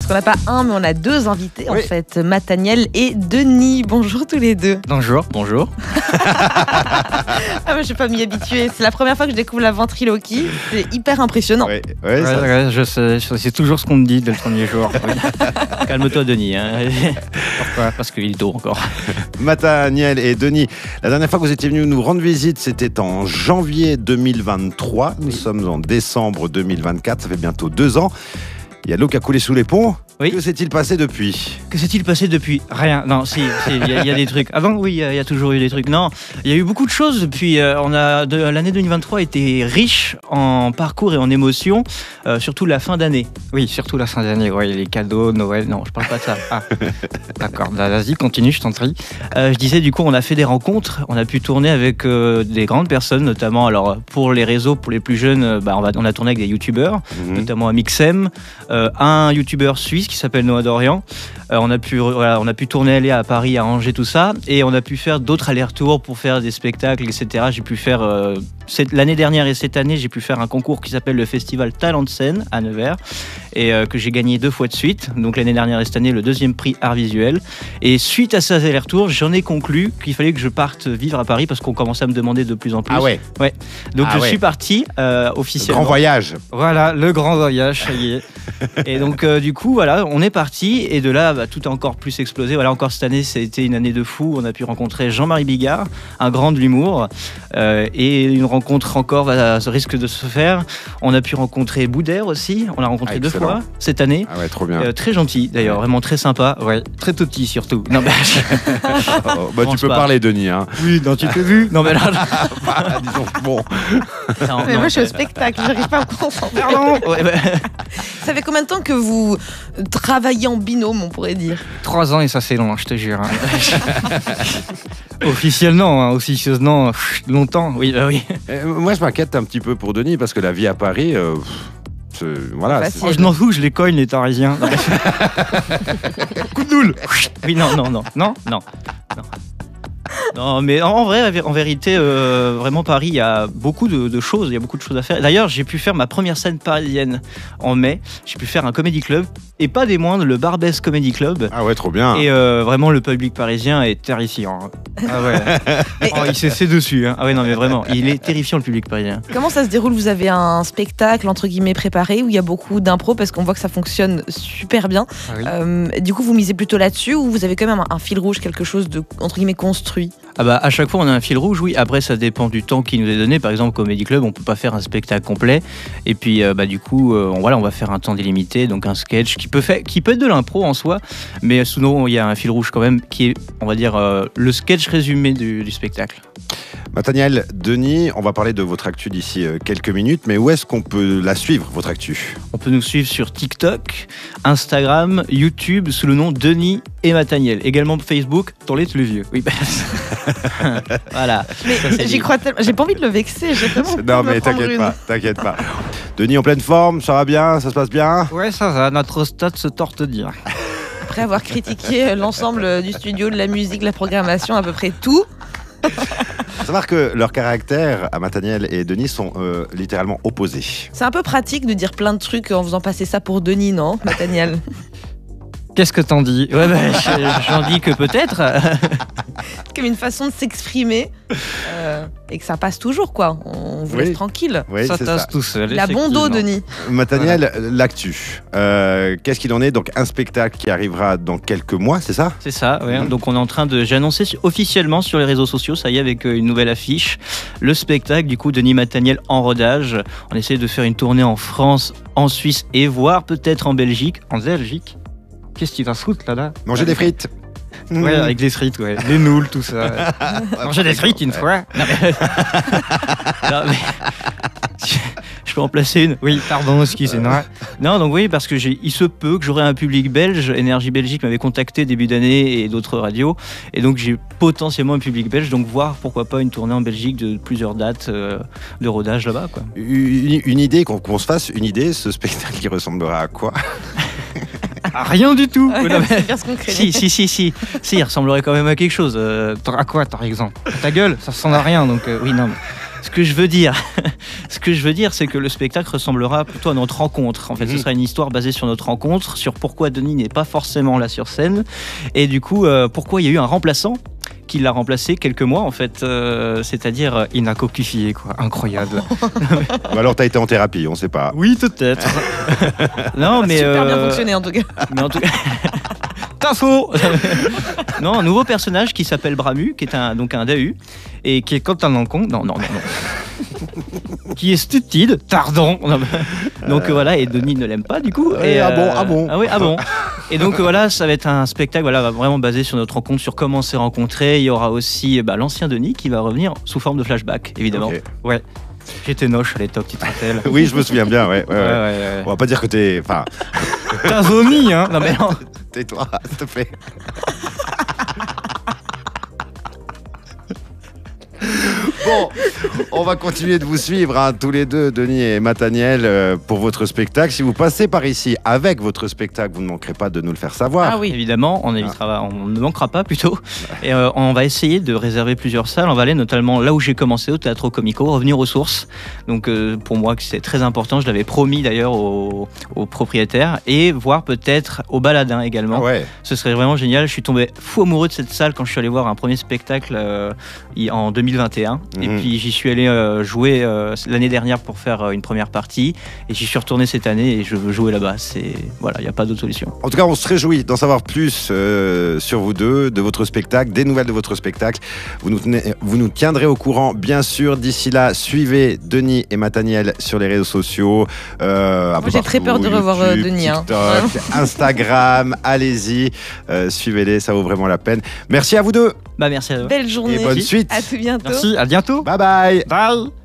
Parce qu'on n'a pas un, mais on a deux invités, Oui. en fait. Mataniel et Denis. Bonjour tous les deux. Bonjour, bonjour. Ah, mais je ne vais pas m'y habituer. C'est la première fois que je découvre la ventriloquie. C'est hyper impressionnant. Ouais, ouais, ça- Ouais, je sais, c'est toujours ce qu'on me dit dès le premier jour. Oui. Calme-toi, Denis. Hein. Pourquoi? Parce qu'il est tôt encore. Mataniel et Denis, la dernière fois que vous étiez venus nous rendre visite, c'était en janvier 2023. Nous sommes en décembre 2024, ça fait bientôt 2 ans. Il y a l'eau qui a coulé sous les ponts. Oui. Que s'est-il passé depuis? Que s'est-il passé depuis? Rien. Non, si, il y a des trucs. Avant, oui, il y a toujours eu des trucs. Non, il y a eu beaucoup de choses depuis. L'année 2023 a été riche en parcours et en émotions, surtout la fin d'année. Oui, surtout la fin d'année. Ouais, les cadeaux, Noël. Non, je parle pas de ça. Ah, d'accord. Vas-y, continue, je t'en prie. Je disais, du coup, on a fait des rencontres. On a pu tourner avec des grandes personnes, notamment. Alors, pour les réseaux, pour les plus jeunes, on a tourné avec des youtubeurs, notamment Amixem, un youtubeur suisse qui s'appelle Noah Dorian. On a pu tourner aller à Paris, à Angers, tout ça, et on a pu faire d'autres allers-retours pour faire des spectacles, etc. J'ai pu faire l'année dernière et cette année, j'ai pu faire un concours qui s'appelle le Festival Talent de Scène à Nevers, et que j'ai gagné 2 fois de suite. Donc l'année dernière et cette année, le 2e prix art visuel. Et suite à ces allers-retours, j'en ai conclu qu'il fallait que je parte vivre à Paris parce qu'on commençait à me demander de plus en plus. Ah ouais. Ouais. Donc Ah je ouais. suis parti officiellement. Grand voyage. Voilà, le grand voyage, ça y est. Et donc, du coup, voilà, on est parti. Et de là, tout a encore plus explosé. Voilà, encore cette année, c'était une année de fou. On a pu rencontrer Jean-Marie Bigard, un grand de l'humour. Et une rencontre encore risque de se faire. On a pu rencontrer Boudère aussi. On l'a rencontré 2 Excellent. fois cette année. Ah ouais, trop bien. Très gentil, d'ailleurs, vraiment très sympa. Ouais, très petit surtout. Non, mais... Oh, bah, tu pense peux pas. parler, Denis. Hein. Oui, non, tu t'es vu. Non, mais là... Bah, disons, bon. Non, Mais non, moi, je suis au spectacle. J'arrive pas à me concentrer. Pardon. Ouais, Ça fait combien de temps que vous travaillez en binôme, on pourrait dire? 3 ans et ça c'est long, je te jure. Hein. Officiellement, officieusement, longtemps, oui, bah oui. Moi, je m'inquiète un petit peu pour Denis parce que la vie à Paris, voilà. Facile. Oh, je m'en fous, je les cogne les Parisiens. Non, coup de boule. Oui, non. Non, mais en vrai, en vérité, vraiment Paris, il y a beaucoup de choses, il y a beaucoup de choses à faire. D'ailleurs, j'ai pu faire ma première scène parisienne en mai. J'ai pu faire un comédie club, et pas des moindres, le Barbès Comedy Club. Ah ouais, trop bien. Et vraiment, le public parisien est terrifiant. Ah ouais. Oh, il s'est dessus. Hein. Ah ouais, non, mais vraiment, il est terrifiant, le public parisien. Comment ça se déroule? Vous avez un spectacle, entre guillemets, préparé où il y a beaucoup d'impro parce qu'on voit que ça fonctionne super bien. Ah oui. Du coup, vous misez plutôt là-dessus ou vous avez quand même un fil rouge, quelque chose de, entre guillemets, construit? Ah bah, à chaque fois, on a un fil rouge, oui. Après, ça dépend du temps qui nous est donné. Par exemple, Comedy Club, on peut pas faire un spectacle complet. Et puis, du coup, on va faire un temps délimité, donc un sketch qui peut être de l'impro en soi. Mais sinon, il y a un fil rouge quand même qui est, on va dire, le sketch résumé du spectacle. Mataniel, Denis, on va parler de votre actu d'ici quelques minutes, mais où est-ce qu'on peut la suivre, votre actu? On peut nous suivre sur TikTok, Instagram, YouTube, sous le nom Denis et Mataniel. Également Facebook, dans les plus vieux. Oui, voilà. Mais Ça, c'est j'y dit. crois tellement. J'ai pas envie de le vexer. J'ai vraiment envie Non, de me mais prendre t'inquiète pas. Denis, en pleine forme, ça va bien, ça se passe bien? Ouais, ça va, notre stade se torte dire. Après avoir critiqué l'ensemble du studio, de la musique, de la programmation, à peu près tout. Faut savoir que leurs caractères à Mataniel et Denis sont littéralement opposés. C'est un peu pratique de dire plein de trucs en faisant passer ça pour Denis, non, Mataniel? Qu'est-ce que t'en dis? Ouais, j'en dis que peut-être. Comme une façon de s'exprimer et que ça passe toujours, quoi. On vous laisse tranquille. Oui, Ça c'est tasse ça. tout seul. La bon dos, effectivement. Denis. Mataniel, l'actu. Qu'est-ce qu'il en est? Donc, un spectacle qui arrivera dans quelques mois, c'est ça? C'est ça, ouais. Donc on est en train de... J'ai annoncé officiellement sur les réseaux sociaux, ça y est, avec une nouvelle affiche, le spectacle du coup Denis Mataniel en rodage. On essaie de faire une tournée en France, en Suisse et voire peut-être en Belgique. En Belgique? Qu'est-ce qu'il va foutre là? Manger des frites. Ouais, avec des frites, ouais. Les nouilles, tout ça. Manger des frites une fois. Non, mais... Non, mais... Je peux en placer une? Oui, pardon, excusez-moi. Non, donc oui, parce que il se peut que j'aurai un public belge. Énergie Belgique m'avait contacté début d'année et d'autres radios. Et donc j'ai potentiellement un public belge. Donc voir pourquoi pas une tournée en Belgique de plusieurs dates de rodage là-bas, quoi. Une idée, qu'on se fasse une idée, ce spectacle qui ressemblera à quoi? Ah, rien du tout. Ouais, Non, mais- c'est bien ce qu'on craignait. Si, il ressemblerait quand même à quelque chose. À quoi, par exemple? Ta gueule, ça ressemble à rien. Donc oui, non. Mais ce que je veux dire, Ce que je veux dire, c'est que le spectacle ressemblera plutôt à notre rencontre. En fait, ce sera une histoire basée sur notre rencontre, sur pourquoi Denis n'est pas forcément là sur scène, et du coup, pourquoi il y a eu un remplaçant qui l'a remplacé quelques mois en fait, c'est-à-dire Inakokufié, quoi, incroyable. Ou alors t'as été en thérapie, on sait pas. Oui, peut-être. Non, mais super bien fonctionné en tout cas. Mais en tout cas, t'as faux. Non, un nouveau personnage qui s'appelle Bramu, qui est donc un DAU et qui est quand un con. Non. Qui est stupide, tardant. Donc voilà, et Denis ne l'aime pas du coup. Et ah bon. Ah oui, ah bon. Et donc voilà, ça va être un spectacle vraiment basé sur notre rencontre, sur comment on s'est rencontrés. Il y aura aussi l'ancien Denis qui va revenir sous forme de flashback, évidemment. Okay. Ouais. J'étais noche à l'époque, tu te rappelles? Oui, je me souviens bien, ouais. On va pas dire que t'es... Enfin... T'as vomi, hein? Non mais non. Tais-toi, s'il te plaît. Bon, on va continuer de vous suivre, hein, tous les deux, Denis et Mataniel, pour votre spectacle. Si vous passez par ici avec votre spectacle, vous ne manquerez pas de nous le faire savoir. Ah oui, évidemment, on ne manquera pas plutôt. Et on va essayer de réserver plusieurs salles. On va aller notamment là où j'ai commencé, au Teatro Comico, revenir aux sources. Donc pour moi, c'est très important. Je l'avais promis d'ailleurs aux propriétaires. Et voir peut-être au Baladin également. Ah ouais. Ce serait vraiment génial. Je suis tombé fou amoureux de cette salle quand je suis allé voir un premier spectacle en 2021. Et puis j'y suis allé jouer l'année dernière pour faire une première partie, et j'y suis retourné cette année et je veux jouer là-bas. Voilà, il n'y a pas d'autre solution. En tout cas, on se réjouit d'en savoir plus sur vous deux, de votre spectacle, des nouvelles de votre spectacle. Vous nous tiendrez au courant, bien sûr. D'ici là, suivez Denis et Mataniel sur les réseaux sociaux. Moi, j'ai très peur de revoir Denis. TikTok, Instagram, allez-y, suivez-les, ça vaut vraiment la peine. Merci à vous deux. Merci à vous. Belle journée. Et bonne suite. À tout bientôt. Merci, à bientôt. Bye bye. Bye.